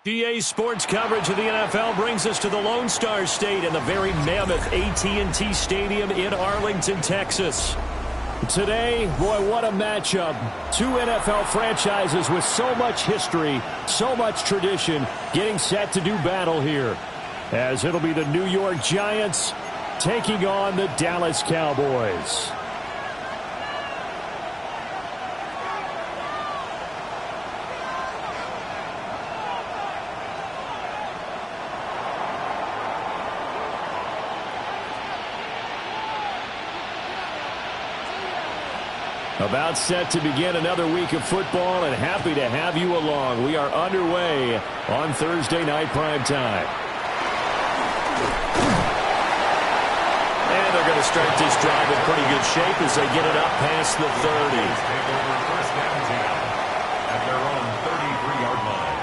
GA Sports coverage of the NFL brings us to the Lone Star State and the very mammoth AT&T Stadium in Arlington, Texas. Today, boy, what a matchup. Two NFL franchises with so much history, so much tradition, getting set to do battle here. As it'll be the New York Giants taking on the Dallas Cowboys. About set to begin another week of football, and happy to have you along. We are underway on Thursday night primetime. And they're going to start this drive in pretty good shape as they get it up past the 30. Take over first down at their own 33-yard line.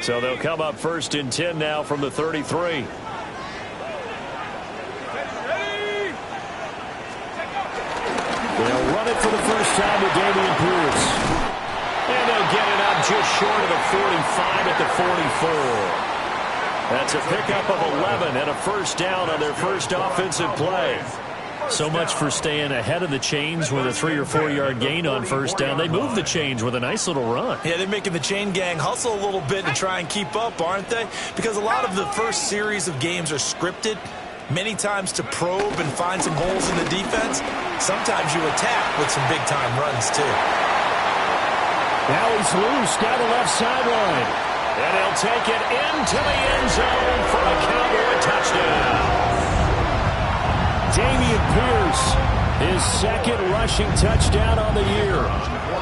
So they'll come up first and 10 now from the 33. They'll run it for the first time with Dameon Pierce. And they'll get it up just short of the 45 at the 44. That's a pickup of 11 and a first down on their first offensive play. So much for staying ahead of the chains with a 3 or 4 yard gain on first down. They move the chains with a nice little run. Yeah, they're making the chain gang hustle a little bit to try and keep up, aren't they? Because a lot of the first series of games are scripted, many times to probe and find some holes in the defense. Sometimes you attack with some big-time runs, too. Now he's loose down the left sideline. And he'll take it into the end zone for a Cowboy touchdown. Dameon Pierce, his second rushing touchdown on the year.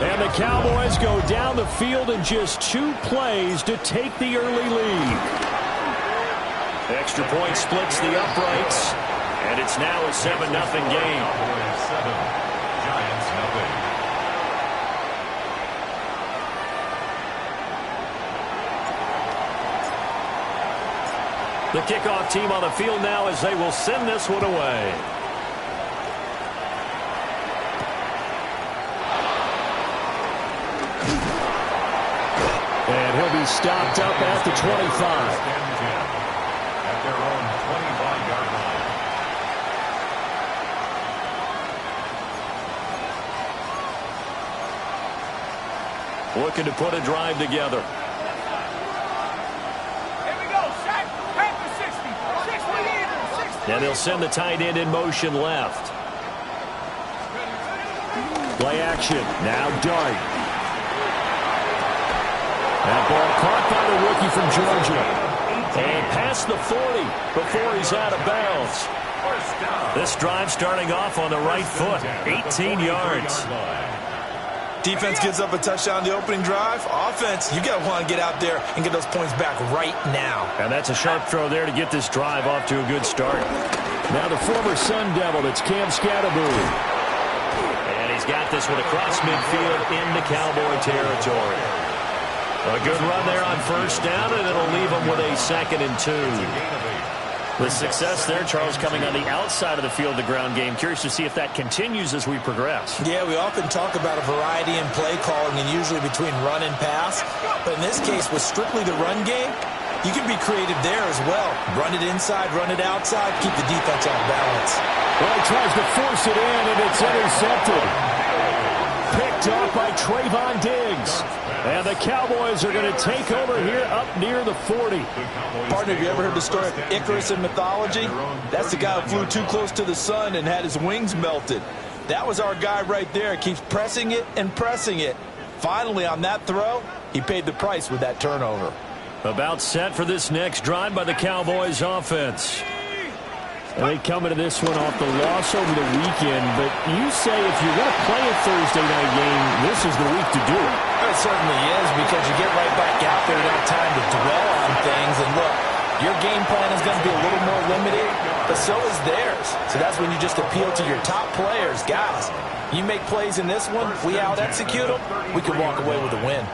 And the Cowboys go down the field in just 2 plays to take the early lead. Extra point splits the uprights, and it's now a 7-0 game. Giants nothing. The kickoff team on the field now as they will send this one away. And he'll be stopped up at the 25. At their own 25-yard line. Looking to put a drive together. And they'll send the tight end in motion left. Play action. Now Dart. That ball caught by the rookie from Georgia. And past the 40 before he's out of bounds. This drive starting off on the right foot. 18 yards. Defense gives up a touchdown the opening drive. Offense, you got to want to get out there and get those points back right now. And that's a sharp throw there to get this drive off to a good start. Now the former Sun Devil, it's Cam Scatterbury. And he's got this one across midfield into Cowboy territory. A good run there on first down, and it'll leave him with a 2nd and 2. The success there, Charles, coming on the outside of the field, the ground game. Curious to see if that continues as we progress. Yeah, we often talk about a variety in play calling and usually between run and pass. But in this case, with strictly the run game, you can be creative there as well. Run it inside, run it outside, keep the defense off balance. Well, he tries to force it in, and it's intercepted. Picked off by Trayvon Diggs. And the Cowboys are going to take over here up near the 40. Partner, have you ever heard the story of Icarus in mythology? That's the guy who flew too close to the sun and had his wings melted. That was our guy right there. Keeps pressing it and pressing it. Finally, on that throw, he paid the price with that turnover. About set for this next drive by the Cowboys offense. And they come into this one off the loss over the weekend, but you say if you're going to play a Thursday night game, this is the week to do it. It certainly is, because you get right back out there, you don't have time to dwell on things. And look, your game plan is going to be a little more limited, but so is theirs. So that's when you just appeal to your top players. Guys, you make plays in this one, we out-execute them, we can walk away with a win.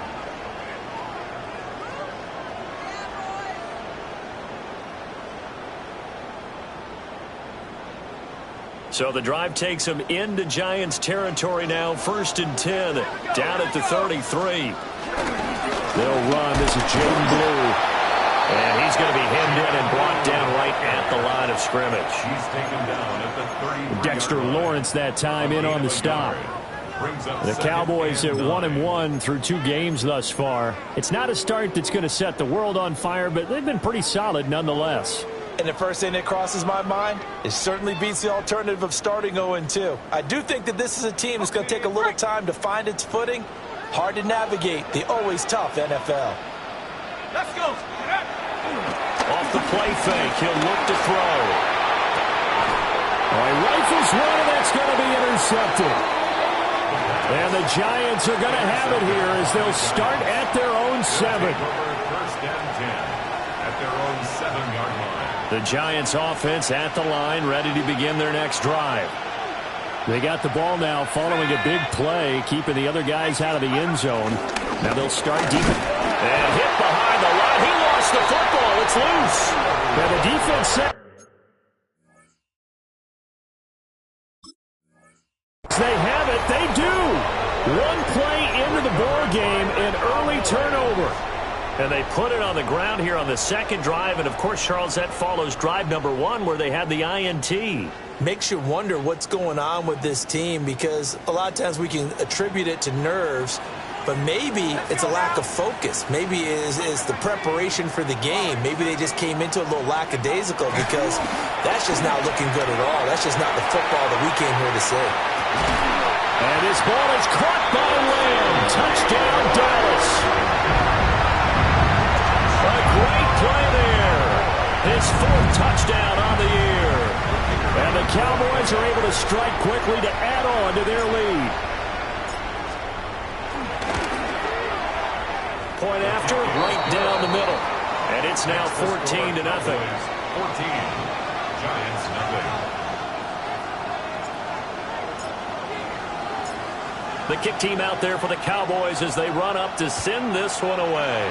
So the drive takes them into Giants territory now. 1st and 10, down at the 33. They'll run. This is Jaden Blue. And he's going to be hemmed in and brought down right at the line of scrimmage. He's taken down at the 30. Dexter Lawrence that time in on the stop. The Cowboys at 1-1 through 2 games thus far. It's not a start that's going to set the world on fire, but they've been pretty solid nonetheless. And the first thing that crosses my mind, it certainly beats the alternative of starting 0-2. I do think that this is a team that's going to take a little time to find its footing. Hard to navigate the always tough NFL. Let's go. Off the play fake, he'll look to throw. He rifles one, and that's going to be intercepted. And the Giants are going to have it here as they'll start at their own 7. First and 10 at their own 7-yard line. The Giants offense at the line, ready to begin their next drive. They got the ball now following a big play, keeping the other guys out of the end zone. Now they'll start deep. And hit behind the line. He lost the football. It's loose. Now the defense set. They have it. They do. One play into the ball game, an early turnover. And they put it on the ground here on the second drive. And, of course, Charles, that follows drive number 1 where they had the INT. Makes you wonder what's going on with this team, because a lot of times we can attribute it to nerves, but maybe it's a lack of focus. Maybe it's the preparation for the game. Maybe they just came into a little lackadaisical, because that's just not looking good at all. That's just not the football that we came here to see. And this ball is caught by Lamb. Touchdown, Dallas. A great play there. His 4th touchdown on the year. And the Cowboys are able to strike quickly to add on to their lead. Point after, right down the middle. And it's now 14-0. 14. Giants nothing. The kick team out there for the Cowboys as they run up to send this one away.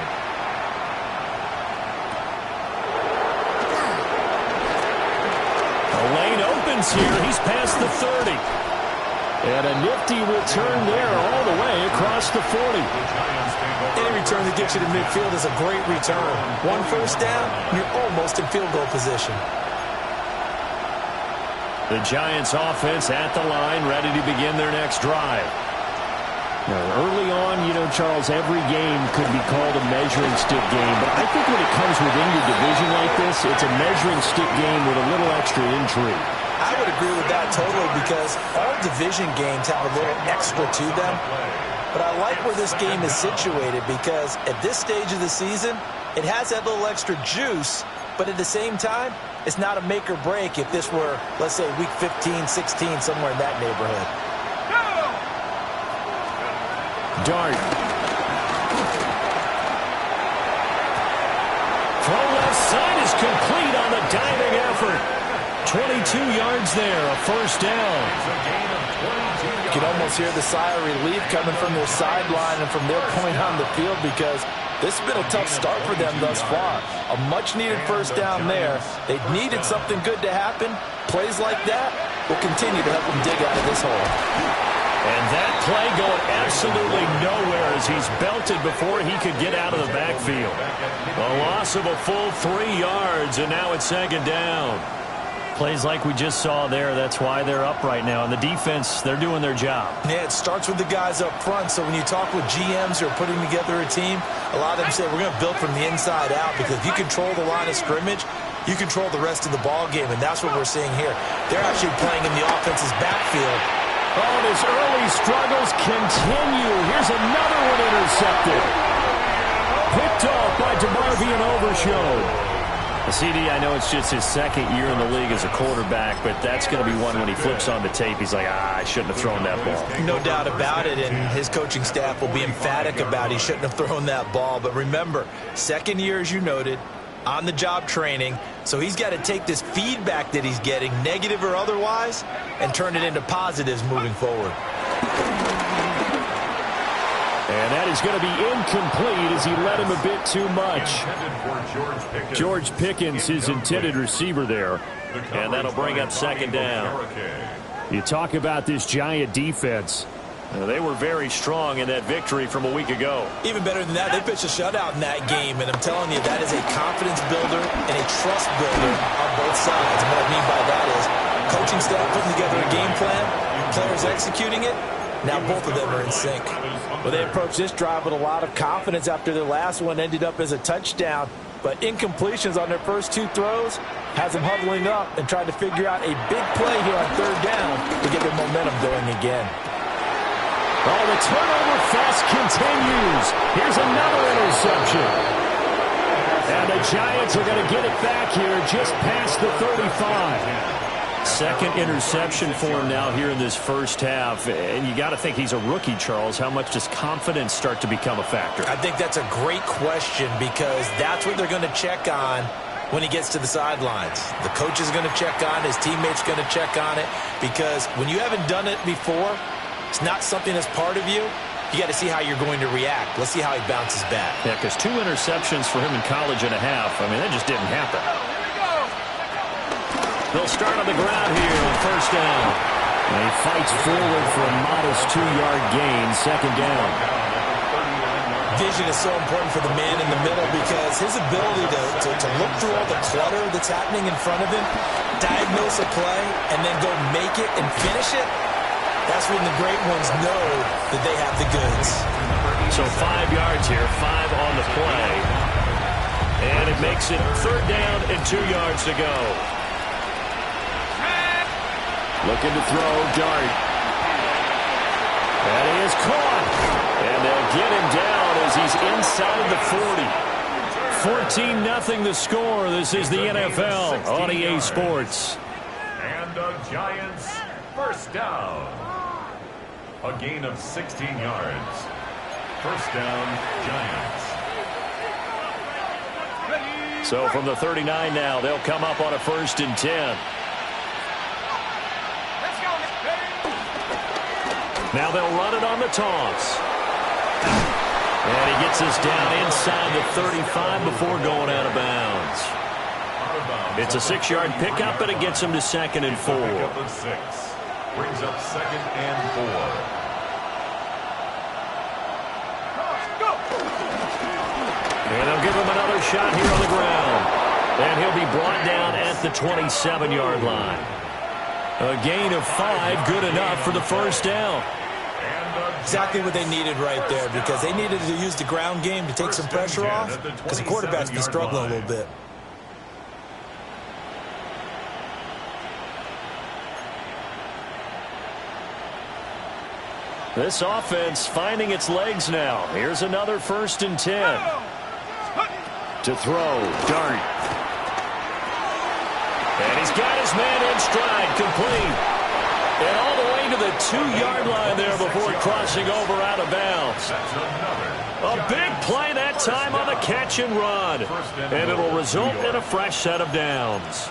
The lane opens here. He's past the 30. And a nifty return there all the way across the 40. Any return that gets you to midfield is a great return. 1 first down, you're almost in field goal position. The Giants offense at the line, ready to begin their next drive. Now, early on, Charles, every game could be called a measuring stick game. But I think when it comes within your division like this, it's a measuring stick game with a little extra intrigue. I would agree with that totally, because all division games have a little extra to them. But I like where this game is situated, because at this stage of the season, it has that little extra juice. But at the same time, it's not a make or break if this were, let's say, week 15, 16, somewhere in that neighborhood. Dart. Throw left side is complete on the diving effort. 22 yards there, a first down. You can almost hear the sigh of relief coming from their sideline and from their point on the field, because this has been a tough start for them thus far. A much-needed first down there. They needed something good to happen. Plays like that will continue to help them dig out of this hole. And that play going absolutely nowhere as he's belted before he could get out of the backfield. A loss of a full 3 yards, and now it's second down. Plays like we just saw there, that's why they're up right now. And the defense, they're doing their job. Yeah, it starts with the guys up front. So when you talk with GMs who are putting together a team, a lot of them say we're going to build from the inside out, because if you control the line of scrimmage, you control the rest of the ball game, and that's what we're seeing here. They're actually playing in the offense's backfield. Oh, his early struggles continue. Here's another one intercepted. Picked off by DeMarvion Overshown. CD, I know it's just his second year in the league as a quarterback, but that's going to be one when he flips on the tape. He's like, I shouldn't have thrown that ball. No doubt about it, and his coaching staff will be emphatic about he shouldn't have thrown that ball. But remember, second year, as you noted, on-the-job training, so he's got to take this feedback that he's getting, negative or otherwise, and turn it into positives moving forward. And that is going to be incomplete as he led him a bit too much. George Pickens, his intended receiver there. And that'll bring up second down. You talk about this Giant defense. They were very strong in that victory from a week ago. Even better than that, they pitched a shutout in that game, and I'm telling you, that is a confidence builder and a trust builder on both sides. And what I mean by that is coaching staff putting together a game plan, players executing it. Now both of them are in sync. Well, they approached this drive with a lot of confidence after their last one ended up as a touchdown. But incompletions on their first two throws has them huddling up and trying to figure out a big play here on third down to get their momentum going again. Oh, the turnover fest continues. Here's another interception. And the Giants are going to get it back here just past the 35. Second interception for him now here in this first half. And you got to think he's a rookie, Charles. How much does confidence start to become a factor? I think that's a great question because that's what they're going to check on when he gets to the sidelines. The coach is going to check on it. His teammates going to check on it because when you haven't done it before, it's not something that's part of you. You got to see how you're going to react. Let's see how he bounces back. Yeah, because 2 interceptions for him in college and a half. I mean, that just didn't happen. They'll start on the ground here on first down. And he fights forward for a modest 2-yard gain, second down. Vision is so important for the man in the middle because his ability to look through all the clutter that's happening in front of him, diagnose a play, and then go make it and finish it, that's when the great ones know that they have the goods. So 5 yards here, 5 on the play. And it makes it third down and 2 yards to go. Looking to throw, Dart. And he is caught. And they'll get him down as he's inside the 40. 14-0 the score. This is the NFL on EA Sports. And the Giants first down. A gain of 16 yards. First down, Giants. So from the 39 now, they'll come up on a 1st and 10. Now they'll run it on the toss. And he gets us down inside the 35 before going out of bounds. It's a 6-yard pickup, and it gets him to 2nd and 4. Brings up 2nd and 4. And they'll give him another shot here on the ground. And he'll be brought down at the 27-yard line. A gain of 5, good enough for the first down. Exactly what they needed right there because they needed to use the ground game to take some pressure off because the quarterback's been struggling a little bit. This offense finding its legs now. Here's another 1st and 10. To throw, Dart. And he's got his man in stride, complete. And all the way to the 2-yard line there before crossing over out of bounds. A big play that time on the catch and run. And it'll result in a fresh set of downs.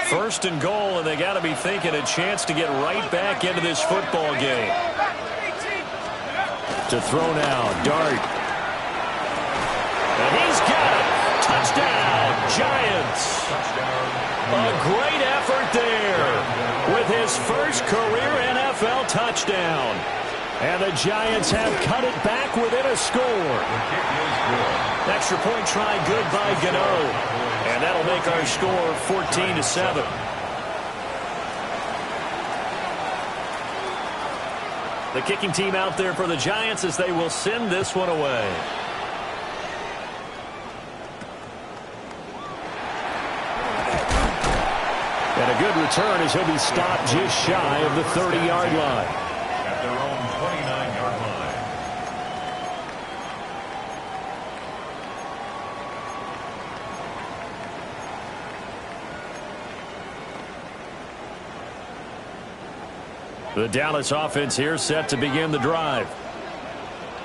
1st and goal, and they got to be thinking a chance to get right back into this football game. To throw now, Dart. And he's got it. Touchdown, Giants. A great effort there with his first career NFL touchdown. And the Giants have cut it back within a score. Extra point try good by Gano. And that'll make our score 14-7. The kicking team out there for the Giants as they will send this one away. And a good return as he'll be stopped just shy of the 30-yard line. At their own 29-yard The Dallas offense here set to begin the drive.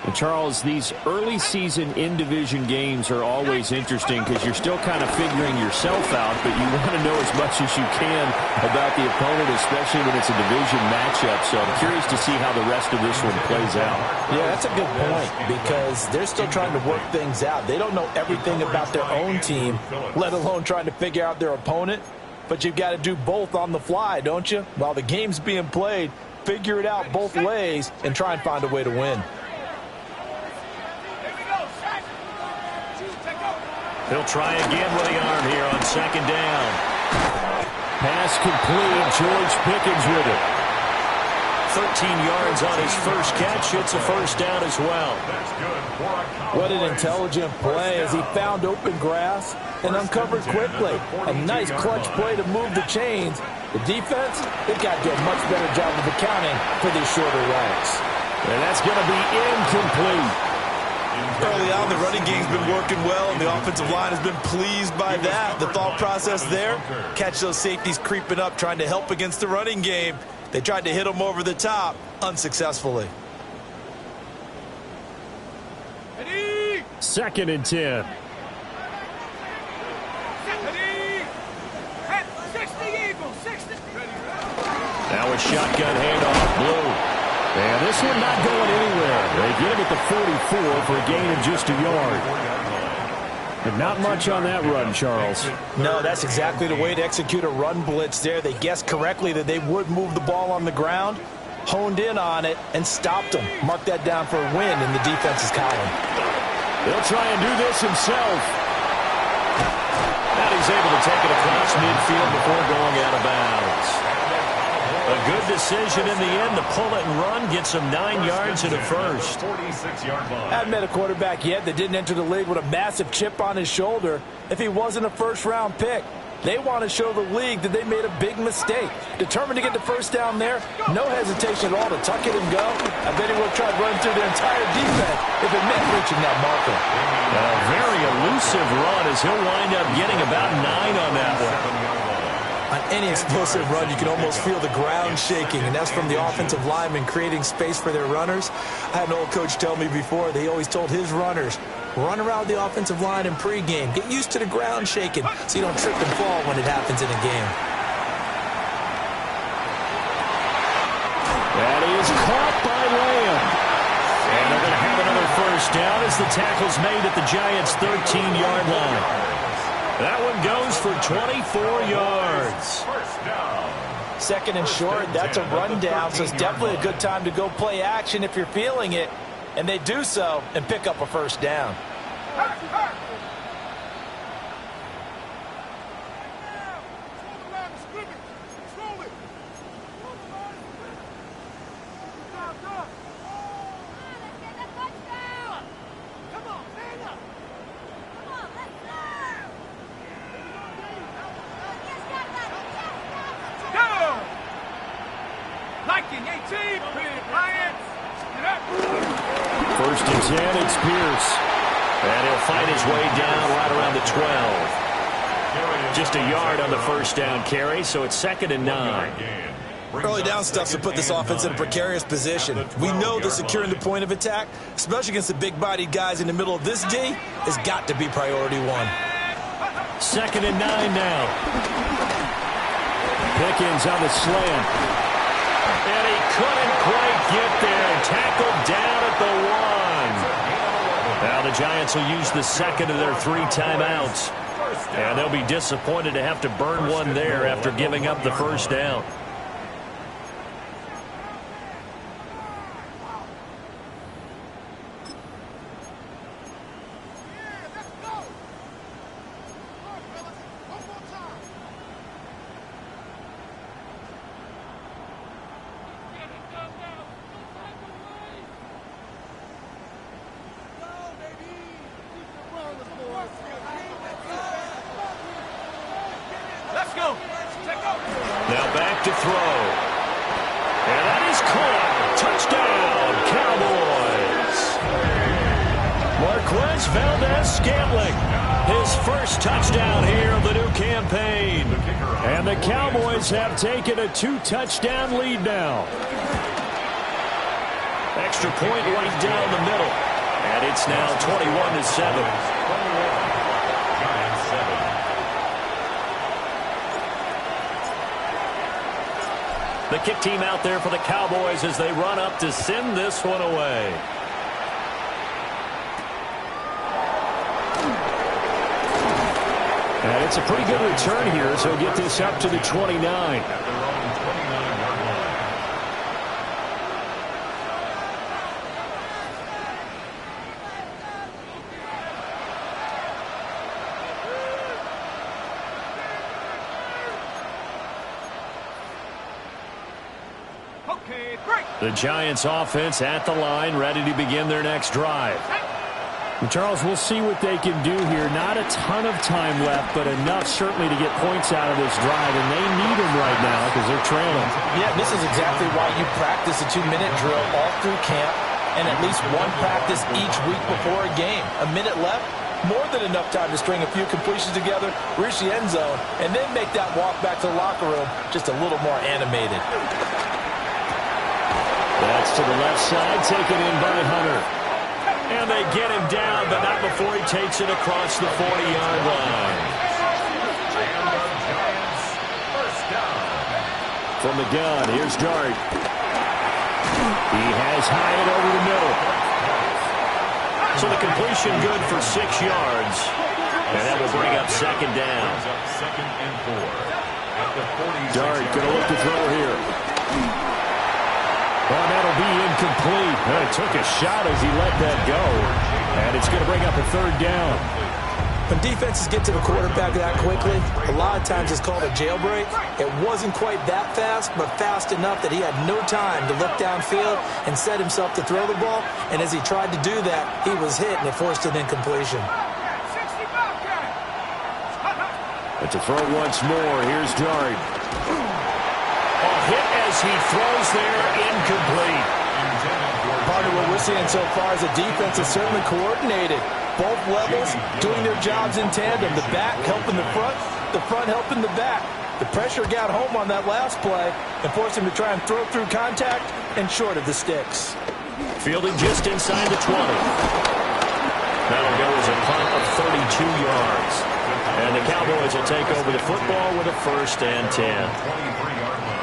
And Charles, these early season in-division games are always interesting because you're still kind of figuring yourself out, but you want to know as much as you can about the opponent, especially when it's a division matchup. So I'm curious to see how the rest of this one plays out. Yeah, that's a good point because they're still trying to work things out. They don't know everything about their own team, let alone trying to figure out their opponent. But you've got to do both on the fly, don't you? While the game's being played, figure it out both ways and try and find a way to win. He'll try again with the arm here on second down. Pass complete. George Pickens with it. 13 yards on his first catch. It's a first down as well. What an intelligent play as he found open grass and uncovered quickly. A nice clutch play to move the chains. The defense, they've got to do a much better job of accounting for these shorter routes. And that's going to be incomplete. Early on, the running game's been working well, and the offensive line has been pleased by that. The thought process there, catch those safeties creeping up, trying to help against the running game. They tried to hit them over the top, unsuccessfully. 2nd and 10. Now a shotgun handoff, Blue. And this one not going anywhere. They get him at the 44 for a gain of just a yard. And not much on that run, Charles. No, that's exactly the way to execute a run blitz there. They guessed correctly that they would move the ball on the ground, honed in on it, and stopped them. Mark that down for a win in the defense's column. He'll try and do this himself. And he's able to take it across midfield before going out of bounds. A good decision in the end to pull it and run, gets him 9 yards and a first. I haven't met a quarterback yet that didn't enter the league with a massive chip on his shoulder if he wasn't a first-round pick. They want to show the league that they made a big mistake. Determined to get the first down there, no hesitation at all to tuck it and go. I bet he would have tried running through the entire defense if it meant reaching that marker. A very elusive run as he'll wind up getting about 9 on that one. On any explosive run, you can almost feel the ground shaking, and that's from the offensive linemen creating space for their runners. I had an old coach tell me before, they always told his runners, run around the offensive line in pregame. Get used to the ground shaking so you don't trip and fall when it happens in a game. That is caught by Lamb. And they're going to have another first down as the tackle's made at the Giants' 13-yard line. That one goes for 24 yards. 2nd and short, that's a rundown, so it's definitely a good time to go play action if you're feeling it. And they do so and pick up a first down. First and 10, it's Pierce. And he'll fight his way down right around the 12. Just a yard on the first down carry, so it's 2nd and 9. Early down stuff to put this offense in a precarious position. We know that securing the point of attack, especially against the big-bodied guys in the middle of this D, has got to be priority one. 2nd and 9 now. Pickens on the slant. And he couldn't quite get there. Tackled down at the 1. Now the Giants will use the second of their 3 timeouts. And they'll be disappointed to have to burn one there after giving up the first down. Now back to throw. And that is caught. Touchdown, Cowboys. Marquez Valdez-Scantling. His first touchdown here of the new campaign. And the Cowboys have taken a 2-touchdown lead now. Extra point right down the middle. And it's now 21-7. Giants 7. The kick team out there for the Cowboys as they run up to send this one away. And it's a pretty good return here as he'll get this up to the 29. At their own 29-yard line. The Giants offense at the line, ready to begin their next drive. And Charles, we'll see what they can do here. Not a ton of time left, but enough certainly to get points out of this drive, and they need them right now because they're trailing. Yeah, this is exactly why you practice a 2-minute drill all through camp and at least one practice each week before a game. A minute left, more than enough time to string a few completions together, reach the end zone, and then make that walk back to the locker room just a little more animated. That's to the left side, taken in by Hunter. And they get him down, but not before he takes it across the 40-yard line. And the Giants first down. From the gun, here's Dart. He has Hyatt over the middle. So the completion good for 6 yards. And that will bring up second down. Brings up 2nd and 4. At the 46. Dart going to look to throw here. Oh, that'll be incomplete. He took a shot as he let that go. And it's going to bring up a 3rd down. When defenses get to the quarterback that quickly, a lot of times it's called a jailbreak. It wasn't quite that fast, but fast enough that he had no time to look downfield and set himself to throw the ball. And as he tried to do that, he was hit, and it forced an incompletion. But to throw once more, here's Dart. A hit as he throws there, incomplete. Part of what we're seeing so far is the defense is certainly coordinated. Both levels doing their jobs in tandem. The back helping the front helping the back. The pressure got home on that last play and forced him to try and throw through contact and short of the sticks. Fielding just inside the 20. That'll go as a punt of 32 yards. And the Cowboys will take over the football with a 1st and 10. 23-yard line.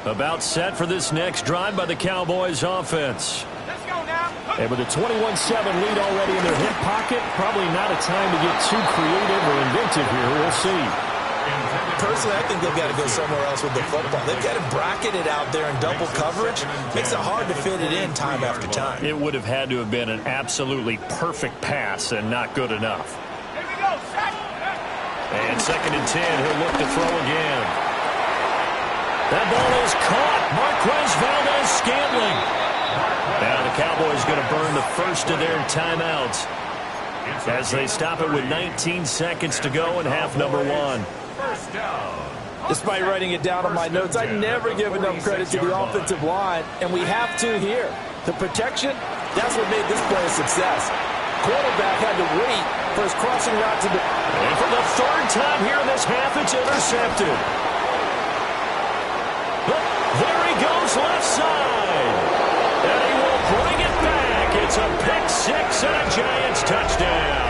About set for this next drive by the Cowboys offense. Let's go now. And with a 21-7 lead already in their hip pocket, probably not a time to get too creative or inventive here. We'll see. Personally, I think they've got to go somewhere else with the football. They've got to bracket it out there in double coverage. Makes it hard to fit it in time after time. It would have had to have been an absolutely perfect pass and not good enough. Here we go. Set. And 2nd and 10, he'll look to throw again. That ball is caught. Marquez Valdes-Scantling. Now the Cowboys going to burn the first of their timeouts as they stop it with 19 seconds to go in half number 1. First down. Despite writing it down on my notes, I never give enough credit to the offensive line, and we have to here. The protection, that's what made this play a success. Quarterback had to wait for his crossing route to the... And for the 3rd time here in this half, it's intercepted. There he goes left side. And he will bring it back. It's a pick 6 and a Giants touchdown.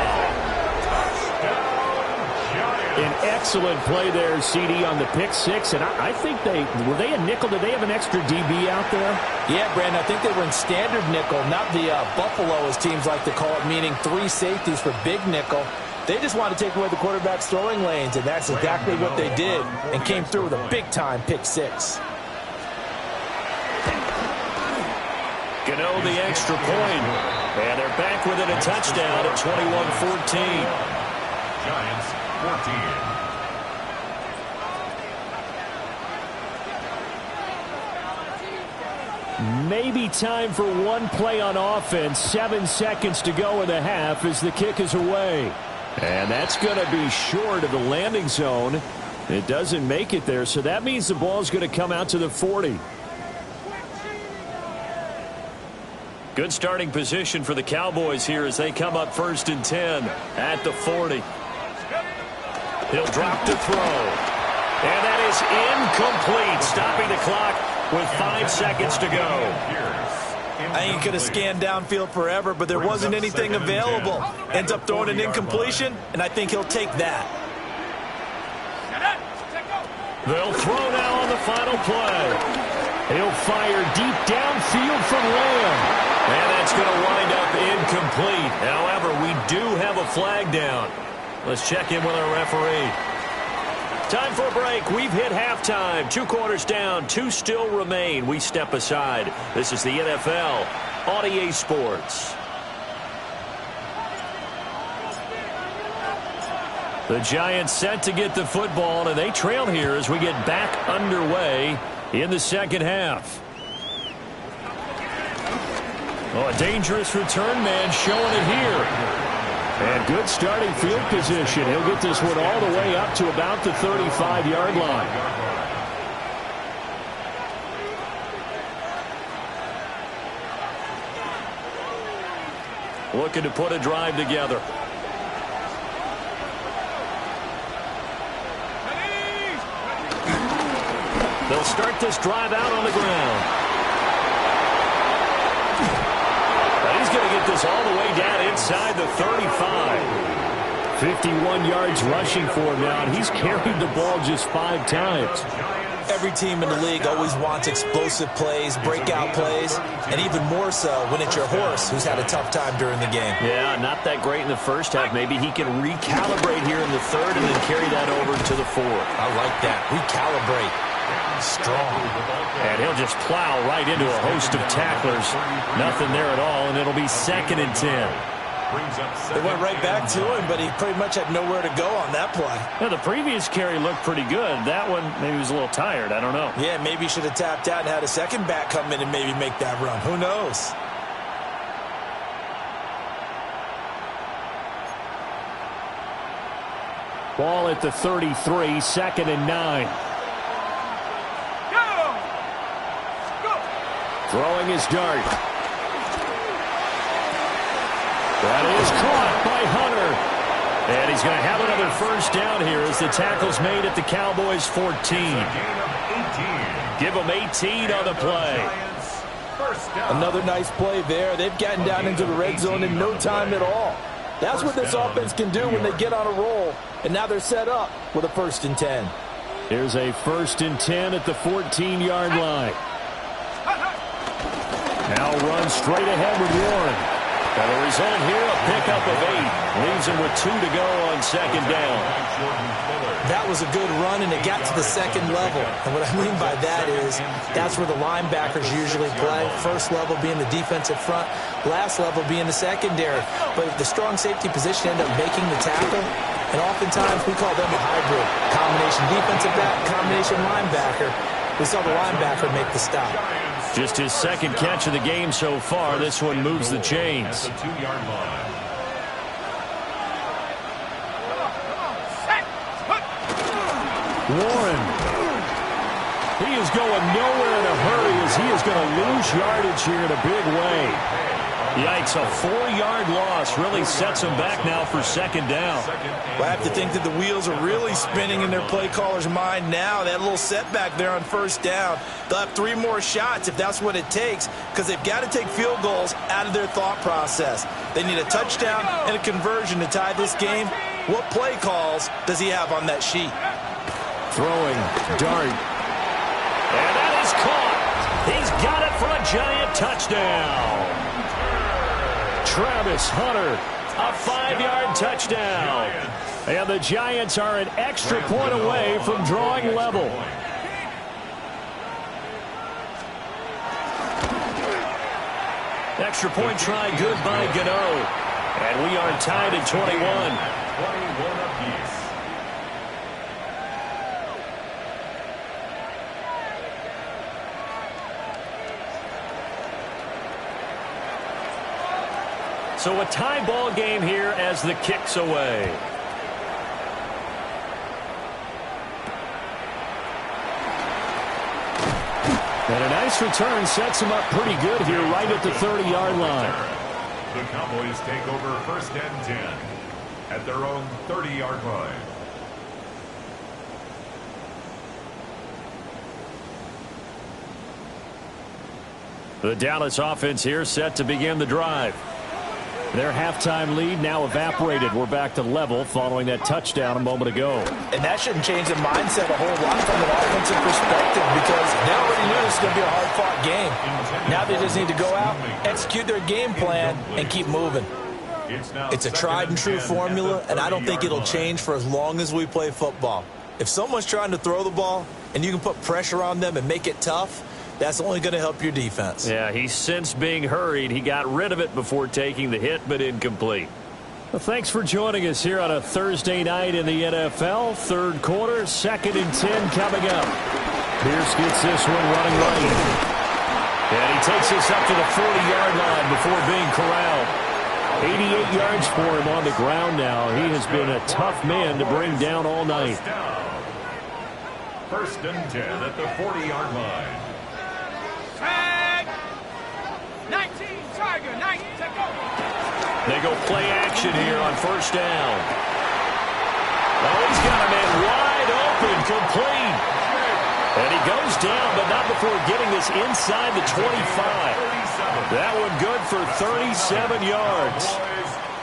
An excellent play there, CD, on the pick 6. And I think were they a nickel? Did they have an extra DB out there? Yeah, Brandon, I think they were in standard nickel, not the Buffalo, as teams like to call it, meaning 3 safeties for big nickel. They just want to take away the quarterback's throwing lanes, and that's exactly what they did and came through with a big-time pick 6. Gano the extra point. And they're back within a touchdown at 21-14. Giants 14. Maybe time for one play on offense. 7 seconds to go in the half as the kick is away. And that's going to be short of the landing zone. It doesn't make it there, so that means the ball's going to come out to the 40. Good starting position for the Cowboys here as they come up 1st and 10 at the 40. He'll drop to throw. And that is incomplete, stopping the clock with 5 seconds to go. I think he could have scanned downfield forever, but there wasn't anything available. Ends up throwing an incompletion, and I think he'll take that. They'll throw now on the final play. He'll fire deep downfield from Lamb. And that's going to wind up incomplete. However, we do have a flag down. Let's check in with our referee. Time for a break. We've hit halftime. 2 quarters down. 2 still remain. We step aside. This is the NFL on EA Sports. The Giants set to get the football, and they trail here as we get back underway in the second half. Oh, a dangerous return man showing it here. And good starting field position. He'll get this one all the way up to about the 35-yard line. Looking to put a drive together. They'll start this drive out on the ground. He's going to get this all the way down inside the 35. 51 yards rushing for him now, and he's carried the ball just 5 times. Every team in the league always wants explosive plays, breakout plays, and even more so when it's your horse who's had a tough time during the game. Yeah, not that great in the first half. Maybe he can recalibrate here in the third and then carry that over to the fourth. I like that. Recalibrate. Strong. And he'll just plow right into a host of tacklers. Nothing there at all, and it'll be 2nd and 10. They went right back to him, but he pretty much had nowhere to go on that play. Yeah, the previous carry looked pretty good. That one, maybe he was a little tired. I don't know. Yeah, maybe he should have tapped out and had a second back come in and maybe make that run. Who knows? Ball at the 33, 2nd and 9. Throwing his dart. That is caught by Hunter. And he's going to have another first down here as the tackle's made at the Cowboys' 14. Give them 18 on the play. Another nice play there. They've gotten down into the red zone in no time at all. That's what this offense can do when they get on a roll. And now they're set up with a 1st and 10. Here's a 1st and 10 at the 14-yard line. Now run straight ahead with Warren. And the result here, a pickup of 8. Leaves him with 2 to go on 2nd down. That was a good run, and it got to the 2nd level. And what I mean by that is that's where the linebackers usually play. First level being the defensive front, last level being the secondary. But the strong safety position ended up making the tackle. And oftentimes we call them a hybrid. Combination defensive back, combination linebacker. We saw the linebacker make the stop. Just his 2nd catch of the game so far. This one moves the chains. Warren. He is going nowhere in a hurry as he is going to lose yardage here in a big way. Yikes, a 4-yard loss really sets him back now for 2nd down. Well, I have to think that the wheels are really spinning in their play caller's mind now. That little setback there on 1st down. They'll have 3 more shots if that's what it takes, because they've got to take field goals out of their thought process. They need a touchdown and a conversion to tie this game. What play calls does he have on that sheet? Throwing, dart. And that is caught. He's got it for a Giant touchdown. Travis Hunter, a 5-yard touchdown. And the Giants are an extra point away from drawing level. Extra point try good by Gano. And we are tied at 21. 21 apiece. So a tie ball game here as the kick's away. And a nice return sets him up pretty good here right at the 30-yard line. The Cowboys take over 1st and 10 at their own 30-yard line. The Dallas offense here set to begin the drive. Their halftime lead now evaporated. We're back to level following that touchdown a moment ago. And that shouldn't change the mindset a whole lot from an offensive perspective because they already knew this was going to be a hard-fought game. Now they just need to go out, execute their game plan, and keep moving. It's a tried-and-true formula, and I don't think it'll change for as long as we play football. If someone's trying to throw the ball and you can put pressure on them and make it tough, that's only going to help your defense. Yeah, he's since being hurried. He got rid of it before taking the hit, but incomplete. Well, thanks for joining us here on a Thursday night in the NFL. Third quarter, 2nd and 10 coming up. Pierce gets this one running right. And he takes this up to the 40-yard line before being corralled. 88 yards for him on the ground now. He has been a tough man to bring down all night. 1st and 10 at the 40-yard line. 19, Tiger, 19, take over. They go play action here on 1st down. Oh, he's got a man wide open, complete. And he goes down, but not before getting this inside the 25. That one good for 37 yards.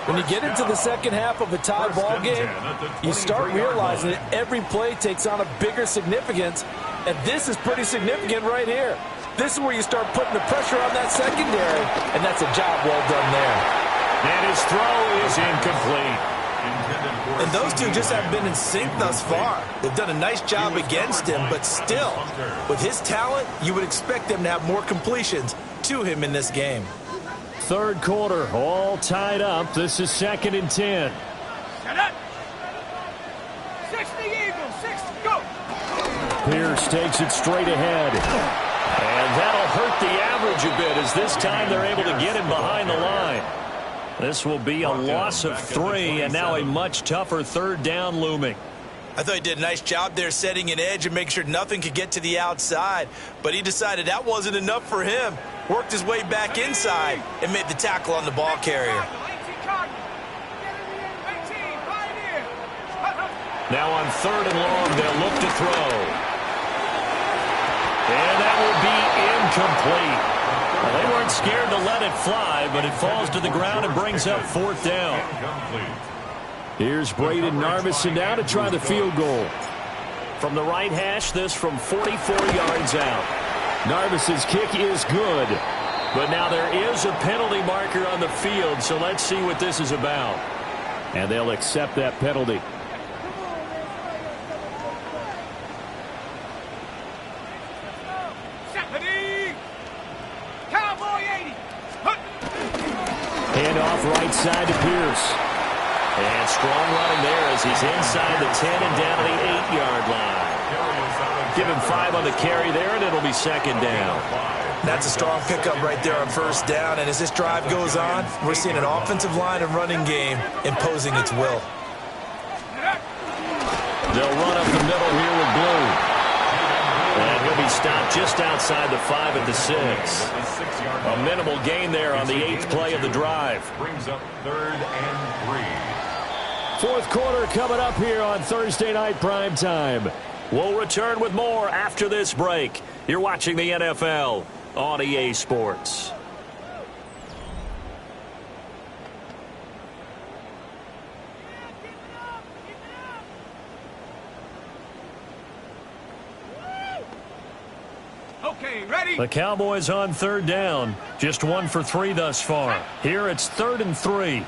When you get into the second half of a tie ball game, you start realizing that every play takes on a bigger significance, and this is pretty significant right here. This is where you start putting the pressure on that secondary, and that's a job well done there. And his throw is incomplete. And those two just haven't been in sync thus far. They've done a nice job against him, but still, with his talent, you would expect them to have more completions to him in this game. Third quarter, all tied up. This is 2nd and 10. Set up. 60 Eagles, 60, go. Pierce takes it straight ahead. And that'll hurt the average a bit as this time they're able to get him behind the line. This will be a loss of 3 and now a much tougher 3rd down looming. I thought he did a nice job there setting an edge and making sure nothing could get to the outside. But he decided that wasn't enough for him. Worked his way back inside and made the tackle on the ball carrier. Now on 3rd and long, they'll look to throw. And that will be incomplete. Well, they weren't scared to let it fly, but it falls to the ground and brings up 4th down. Here's Braden Narvison now to try the field goal. From the right hash, this from 44 yards out. Narvison's kick is good. But now there is a penalty marker on the field, so let's see what this is about. And they'll accept that penalty. Handoff right side to Pierce. And strong running there as he's inside the 10 and down to the 8-yard line. Give him 5 on the carry there, and it'll be 2nd down. That's a strong pickup right there on 1st down. And as this drive goes on, we're seeing an offensive line and running game imposing its will. They'll run up the middle here with Blue. And he'll be stopped just outside the 5 at the 6. A minimal gain there on the 8th play of the drive. Brings up 3rd and 3. 4th quarter coming up here on Thursday Night Prime Time. We'll return with more after this break. You're watching the NFL on EA Sports. Okay, ready? The Cowboys on 3rd down. Just 1 for 3 thus far. Here it's 3rd and 3.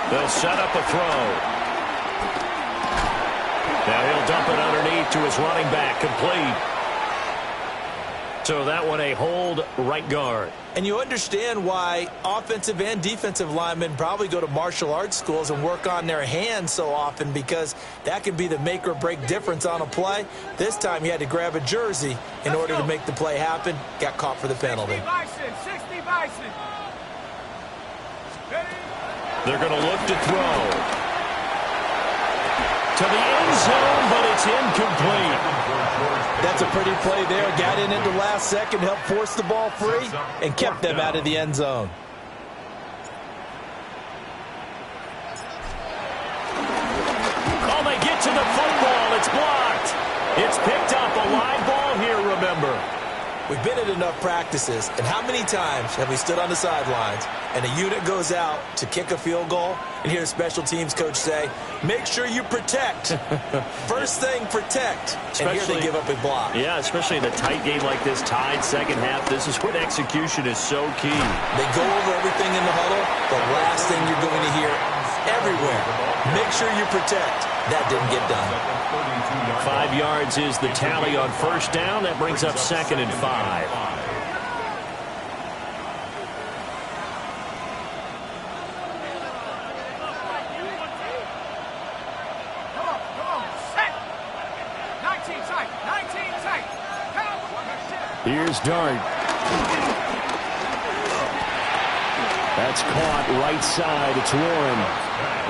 They'll set up a throw. Now he'll dump it underneath to his running back, complete. So that one a hold right guard. And you understand why offensive and defensive linemen probably go to martial arts schools and work on their hands so often, because that could be the make or break difference on a play. This time he had to grab a jersey in order to make the play happen. Got caught for the penalty. 60 Bison. They're going to look to throw. To the end zone, but it's incomplete. That's Just a pretty play there. Got in at the last second, helped force the ball free, and kept them out of the end zone. Oh, they get to the football. It's blocked. It's picked up. A live ball here, remember. We've been at enough practices, and how many times have we stood on the sidelines and a unit goes out to kick a field goal and hear a special teams coach say, make sure you protect. First thing, protect. And here they give up a block. Yeah, especially in a tight game like this, tied second half. This is when execution is so key. They go over everything in the huddle. The last thing you're going to hear everywhere, make sure you protect. That didn't get done. 5 yards is the tally on first down. That brings up 2nd and 5. Come on, set. 19 tight, 19 tight. Here's Dart. That's caught right side. It's Warren.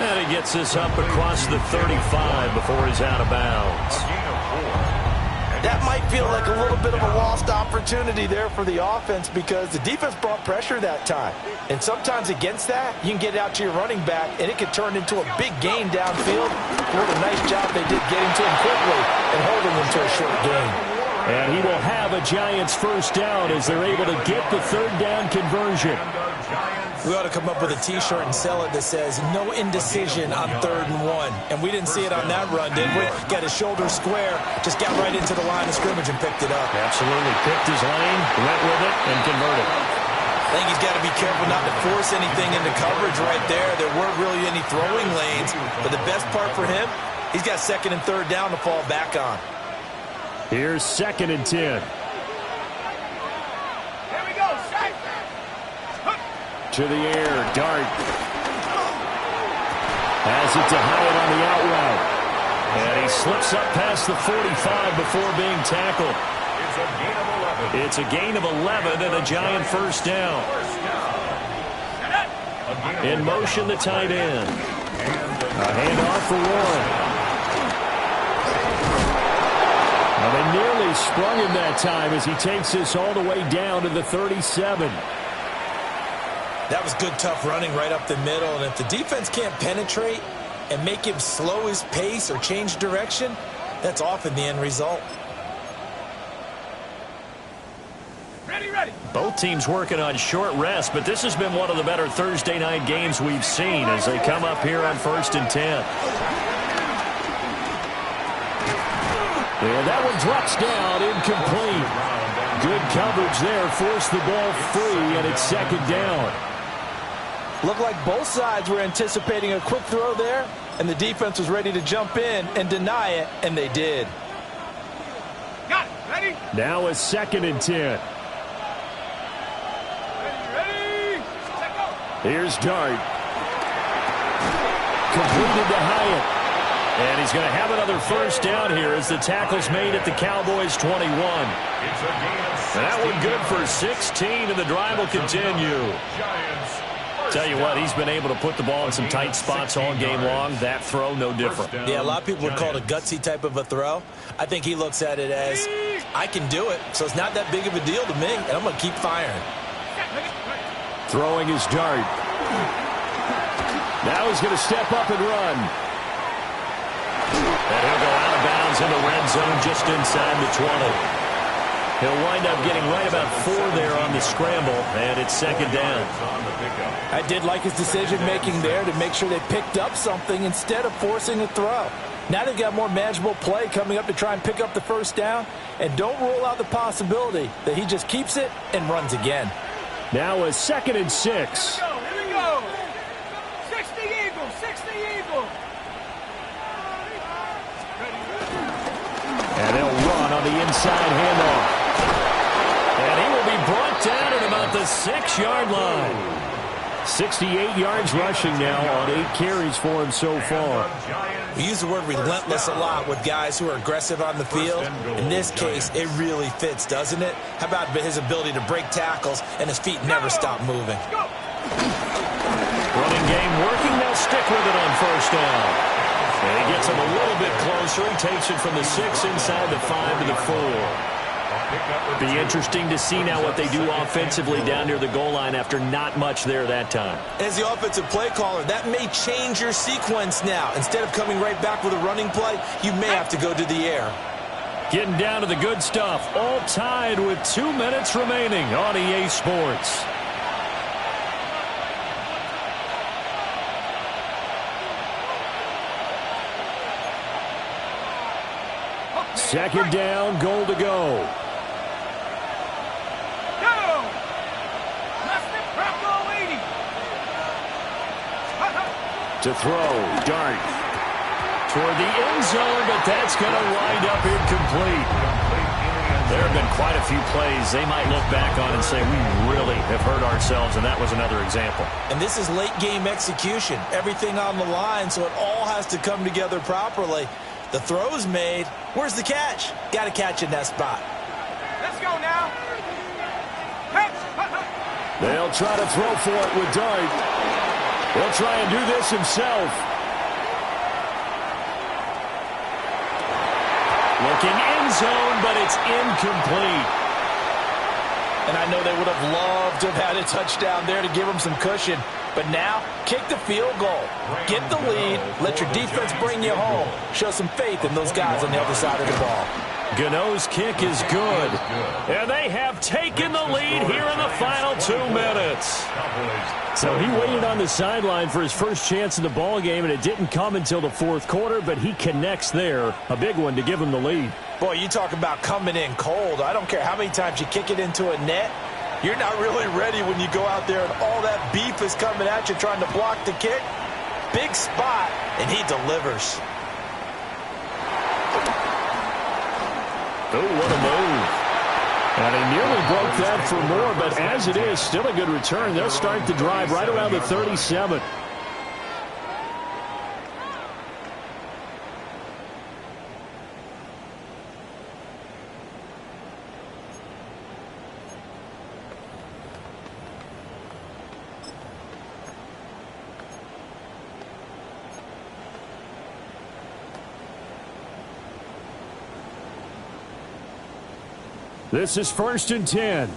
And he gets this up across the 35 before he's out of bounds. That might feel like a little bit of a lost opportunity there for the offense because the defense brought pressure that time. And sometimes against that, you can get out to your running back, and it could turn into a big gain downfield. What a nice job they did getting to him quickly and holding him to a short gain. And he will have a Giants first down as they're able to get the third down conversion. We ought to come up with a T-shirt and sell it that says, no indecision on 3rd and 1. And we didn't see it on that run, did we? Got his shoulder square, just got right into the line of scrimmage and picked it up. Absolutely. Picked his lane, went with it, and converted. I think he's got to be careful not to force anything into coverage right there. There weren't really any throwing lanes. But the best part for him, he's got 2nd and 3rd down to fall back on. Here's 2nd and 10. Here we go, set. To the air, Dart. Has it to Hyatt on the out route. And he slips up past the 45 before being tackled. It's a gain of 11 and a Giant first down. In motion, the tight end. A handoff for Warren. Now they nearly sprung him that time as he takes this all the way down to the 37. That was good, tough running right up the middle. And if the defense can't penetrate and make him slow his pace or change direction, that's often the end result. Ready. Both teams working on short rest, but this has been one of the better Thursday night games we've seen as they come up here on 1st and 10. And that one drops down, incomplete. Good coverage there, forced the ball free, and it's 2nd down. Looked like both sides were anticipating a quick throw there, and the defense was ready to jump in and deny it, and they did. Got it. Ready? Now a 2nd and 10. Ready. Set, go. Here's Dart. Completed to Hyatt. And he's going to have another first down here as the tackle's made at the Cowboys' 21. And that one good for 16, and the drive will continue. Tell you what, he's been able to put the ball in some tight spots all game long. That throw, no different. Yeah, a lot of people would call it a gutsy type of a throw. I think he looks at it as, I can do it, so it's not that big of a deal to me, and I'm going to keep firing. Throwing his Dart. Now he's going to step up and run. And he'll go out of bounds in the red zone just inside the 20. He'll wind up getting right about 4 there on the scramble, and it's 2nd down. I did like his decision-making there to make sure they picked up something instead of forcing a throw. Now they've got more manageable play coming up to try and pick up the first down, and don't rule out the possibility that he just keeps it and runs again. Now a 2nd and 6. Here we go. 60 Eagles, 60 Eagles. And they'll run on the inside handoff. And he will be brought down at about the 6-yard line. 68 yards rushing now on 8 carries for him so far. We use the word relentless a lot with guys who are aggressive on the field. In this case, it really fits, doesn't it? How about his ability to break tackles and his feet never stop moving? Running game working. They'll stick with it on first down. And he gets him a little bit closer. He takes it from the 6 inside the 5 to the 4. Be interesting to see now what they do offensively down near the goal line after not much there that time. As the offensive play caller, that may change your sequence now. Instead of coming right back with a running play, you may have to go to the air. Getting down to the good stuff. All tied with 2 minutes remaining on EA Sports. Second down, goal to go. To throw, Dart. Toward the end zone, but that's going to wind up incomplete. There have been quite a few plays they might look back on and say, we really have hurt ourselves, and that was another example. And this is late-game execution. Everything on the line, so it all has to come together properly. The throw's made. Where's the catch? Got to catch in that spot. Let's go now. They'll try to throw for it with Dart. He'll try and do this himself. Looking end zone, but it's incomplete. And I know they would have loved to have had a touchdown there to give them some cushion. But now, kick the field goal. Get the lead. Let your defense bring you home. Show some faith in those guys on the other side of the ball. Gano's kick is good. And they have taken the lead here in the final 2 minutes. So he waited on the sideline for his first chance in the ball game, and it didn't come until the fourth quarter, but he connects there. A big one to give him the lead. Boy, you talk about coming in cold. I don't care how many times you kick it into a net. You're not really ready when you go out there and all that beef is coming at you trying to block the kick. Big spot, and he delivers. Oh, what a move. And he nearly broke that for more, but as it is, still a good return. They'll start the drive right around the 37. This is 1st and 10.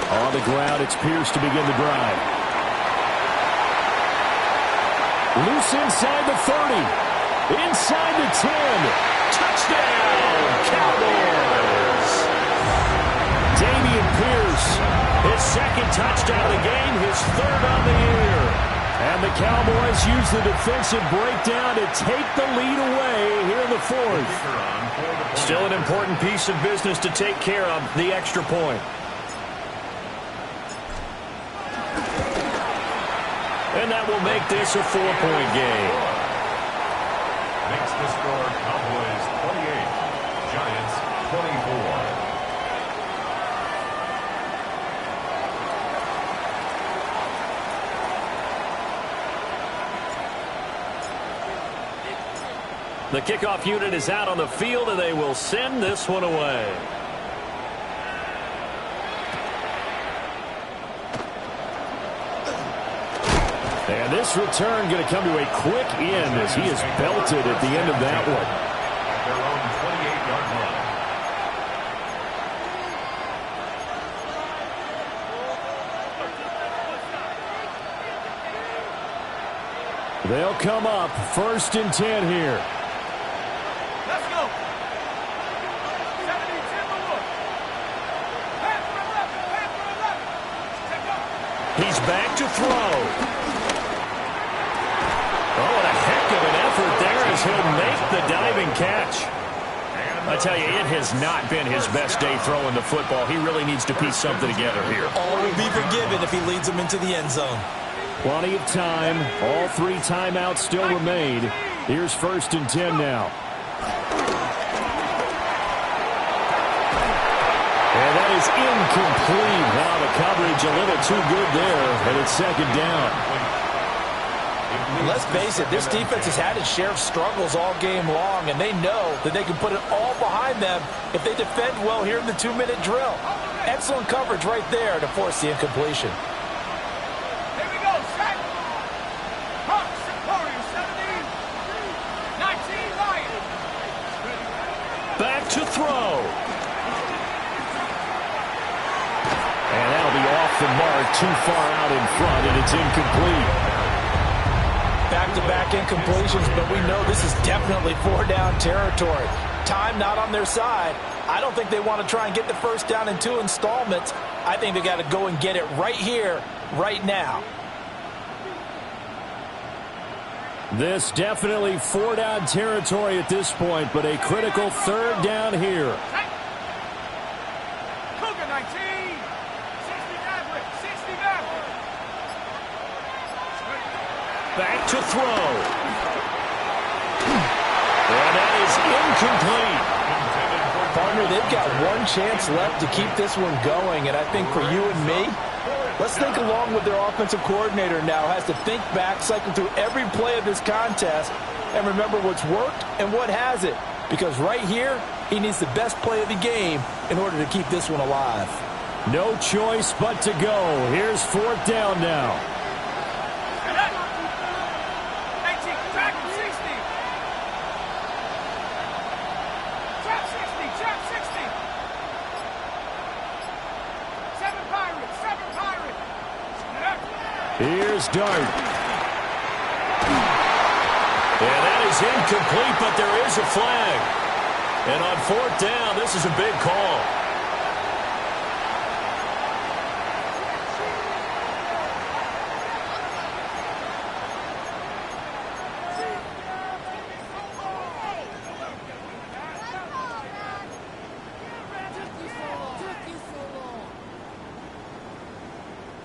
On the ground, it's Pierce to begin the drive. Loose inside the 30. Inside the 10. Touchdown, Cowboys! Dameon Pierce, his second touchdown of the game, his third on the year. And the Cowboys use the defensive breakdown to take the lead away here in the fourth. Still an important piece of business to take care of, the extra point. And that will make this a 4-point game. Makes the score Cowboys 28, Giants 24. The kickoff unit is out on the field, and they will send this one away. And this return going to come to a quick end as he is belted at the end of that one. Their own 28-yard line. They'll come up 1st and 10 here. Let's go. 70, 10 to look. Pass for 11. Take up. He's back to throw. Oh, what a heck of an effort there as he'll make the diving catch. I tell you, it has not been his best day throwing the football. He really needs to piece something together here. All will be forgiven if he leads them into the end zone. Plenty of time. All 3 timeouts still remain. Here's 1st and 10 now. And that is incomplete. Now the coverage a little too good there, and it's 2nd down. Let's face it, this defense has had its share of struggles all game long, and they know that they can put it all behind them if they defend well here in the 2-minute drill. Excellent coverage right there to force the incompletion. Here we go, set. Hawks, Warriors, 17. 19, Lions. Back to throw. And that'll be off the mark, too far out in front, and it's incomplete. Back-to-back incompletions, but we know this is definitely 4-down territory. Time not on their side. I don't think they want to try and get the first down in 2 installments. I think they got to go and get it right here, right now. This definitely 4-down territory at this point, but a critical 3rd down here. Cougar, 19. 60 Maverick, 60 Maverick. Back to throw. And that is incomplete. Partner, they've got one chance left to keep this one going, and I think for you and me, let's think along with their offensive coordinator now. Has to think back, cycle through every play of this contest, and remember what's worked and what hasn't. Because right here, he needs the best play of the game in order to keep this one alive. No choice but to go. Here's 4th down now. 18, track 60. Trap 60, trap 60. 7 Pirates, 7 Pirates. Here's Dart. And that is incomplete, but there is a flag. And on 4th down, this is a big call.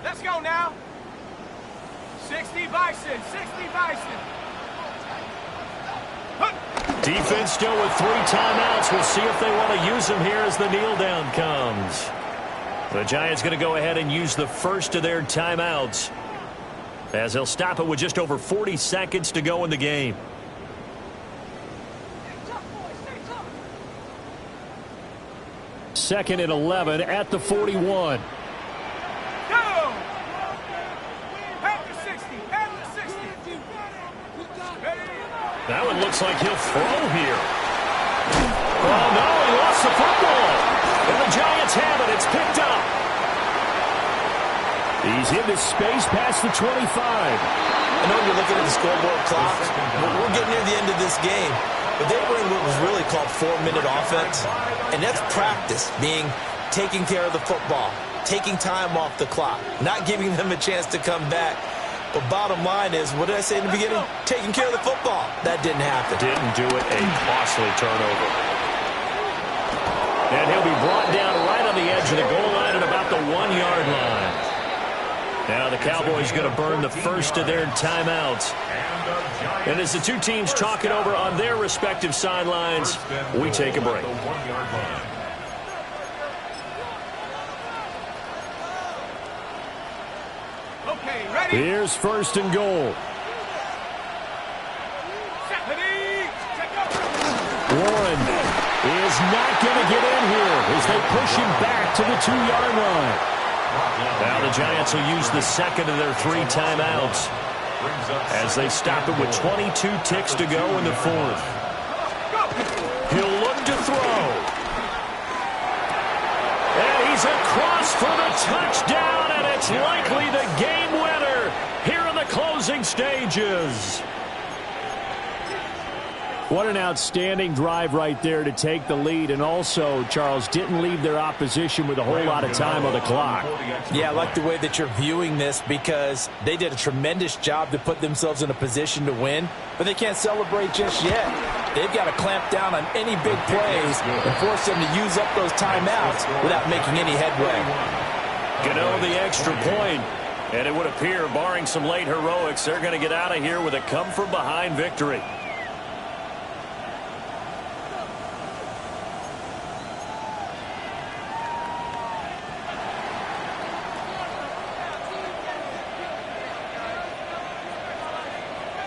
Let's go now. 60 Bison, 60 Bison. Defense still with 3 timeouts. We'll see if they want to use them here as the kneel down comes. The Giants going to go ahead and use the first of their timeouts, as they'll stop it with just over 40 seconds to go in the game. Second and 11 at the 41. That one looks like he'll throw here. Oh, no, he lost the football. And the Giants have it. It's picked up. He's into space past the 25. I know you're looking at the scoreboard clock, but we're getting near the end of this game. But they were in what was really called 4-minute offense. And that's practice, being taking care of the football, taking time off the clock, not giving them a chance to come back. But bottom line is, what did I say in the beginning? Taking care of the football. That didn't happen. Didn't do it. A costly turnover. And he'll be brought down right on the edge of the goal line at about the 1-yard line. Now the Cowboys going to burn the first of their timeouts. And as the two teams talk it over on their respective sidelines, we take a break. Okay, ready? Here's 1st and goal. Warren is not going to get in here as they push him back to the 2-yard line. Now the Giants will use the second of their 3 timeouts as they stop it with 22 ticks to go in the 4th. He'll look to throw. And he's across for the touchdown, and it's likely the game winner here in the closing stages. What an outstanding drive right there to take the lead, and also, Charles, didn't leave their opposition with a whole lot of time on the clock. Yeah, I like the way that you're viewing this, because they did a tremendous job to put themselves in a position to win, but they can't celebrate just yet. They've got to clamp down on any big plays and force them to use up those timeouts without making any headway. Gano the extra point, and it would appear, barring some late heroics, they're going to get out of here with a come-from-behind victory.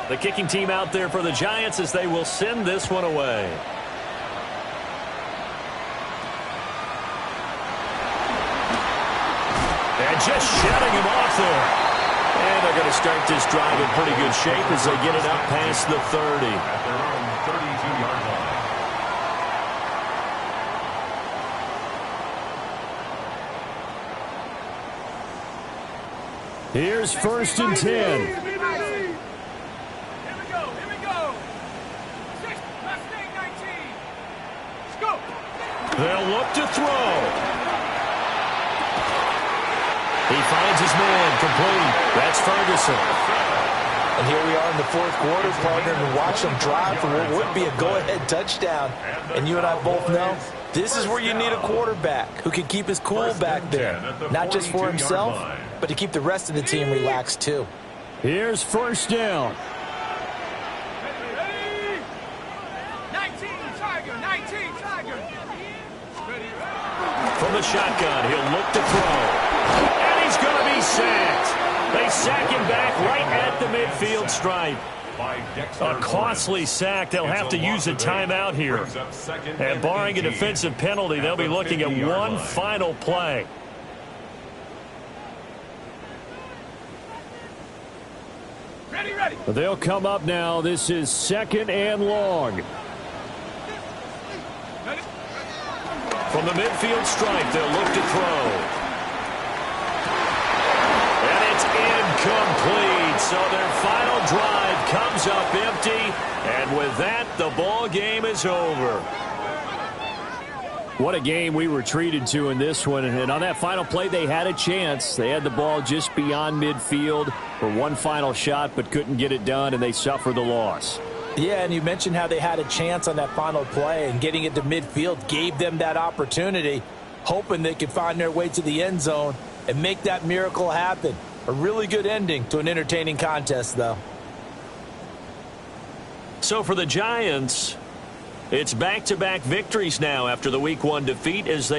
The kicking team out there for the Giants as they will send this one away. And just shutting him off there. And they're going to start this drive in pretty good shape as they get it up past the 30. At their own 32-yard line. Here's 1st and 10. Here we go. 6, Mustang 19. Scoop. They'll look to throw. He finds his man complete. That's Ferguson. And here we are in the 4th quarter, partner, and watch them drive for what would be a go-ahead touchdown. And you and I both know this is where you need a quarterback who can keep his cool back there. Not just for himself, but to keep the rest of the team relaxed too. Here's 1st down. Ready? 19, Tiger. 19, Tiger. From the shotgun, he'll look to throw. And he's going to be sacked. They sack him back right at the midfield stripe. A costly sack. They'll have to use a timeout here. And barring a defensive penalty, they'll be looking at one final play. Ready. They'll come up now. This is 2nd and long. Ready. From the midfield stripe, they'll look to throw. And it's incomplete. So their final drive comes up empty. And with that, the ball game is over. What a game we were treated to in this one. And on that final play, they had a chance. They had the ball just beyond midfield for one final shot, but couldn't get it done, and they suffered the loss. Yeah, and you mentioned how they had a chance on that final play, and getting it to midfield gave them that opportunity, hoping they could find their way to the end zone and make that miracle happen. A really good ending to an entertaining contest, though. So for the Giants, it's back-to-back victories now after the Week 1 defeat as they